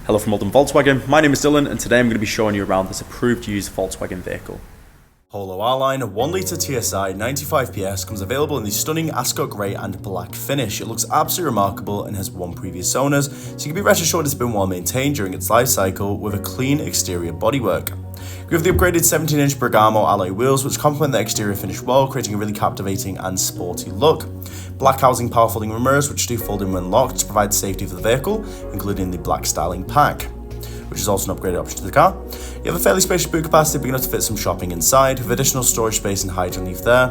Hello from Oldham Volkswagen, my name is Dylan and today I'm going to be showing you around this approved used Volkswagen vehicle. Polo R-Line 1.0 TSI 95PS comes available in the stunning Ascot Grey and Black finish. It looks absolutely remarkable and has one previous owners, so you can be rest assured it's been well maintained during its life cycle with a clean exterior bodywork. We have the upgraded 17-inch Bergamo alloy wheels which complement the exterior finish well, creating a really captivating and sporty look. Black housing power folding mirrors which do fold in when locked to provide safety for the vehicle, including the black styling pack, which is also an upgraded option to the car. You have a fairly spacious boot capacity big enough to fit some shopping inside, with additional storage space and height underneath there.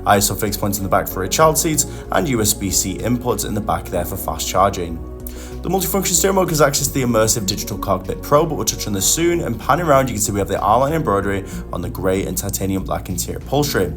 ISO fixed points in the back for a child seat, and USB-C inputs in the back there for fast charging. The multifunction steering wheel gives access to the immersive digital Cockpit Pro, but we'll touch on this soon, and panning around you can see we have the R-Line embroidery on the grey and titanium black interior upholstery.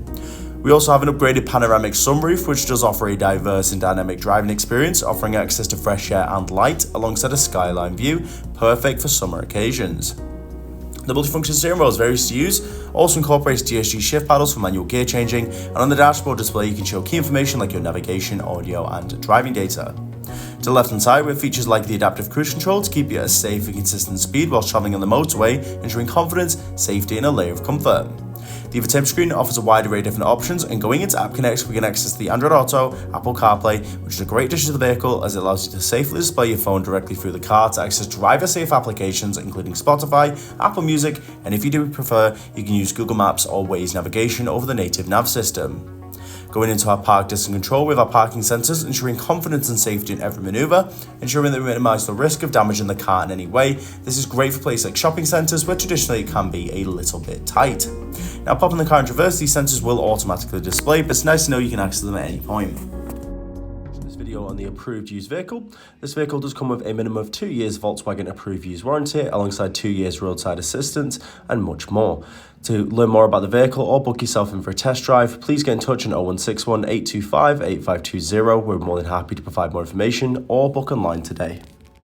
We also have an upgraded panoramic sunroof which does offer a diverse and dynamic driving experience, offering access to fresh air and light alongside a skyline view, perfect for summer occasions. The multifunction steering wheel is very easy to use, also incorporates DSG shift paddles for manual gear changing, and on the dashboard display you can show key information like your navigation, audio and driving data. To the left hand side we have features like the adaptive cruise control to keep you at a safe and consistent speed whilst travelling on the motorway, ensuring confidence, safety and a layer of comfort. The infotainment screen offers a wide array of different options, and going into App Connect we can access the Android Auto, Apple CarPlay, which is a great addition to the vehicle as it allows you to safely display your phone directly through the car to access driver-safe applications including Spotify, Apple Music, and if you do prefer, you can use Google Maps or Waze navigation over the native nav system. Going into our park distance control with our parking sensors, ensuring confidence and safety in every manoeuvre, ensuring that we minimise the risk of damaging the car in any way. This is great for places like shopping centres where traditionally it can be a little bit tight. Now popping the car into reverse, these sensors will automatically display, but it's nice to know you can access them at any point. Video on the approved used vehicle. This vehicle does come with a minimum of 2 years Volkswagen approved used warranty alongside 2 years roadside assistance and much more. To learn more about the vehicle or book yourself in for a test drive, please get in touch on 0161 825 8520. We're more than happy to provide more information or book online today.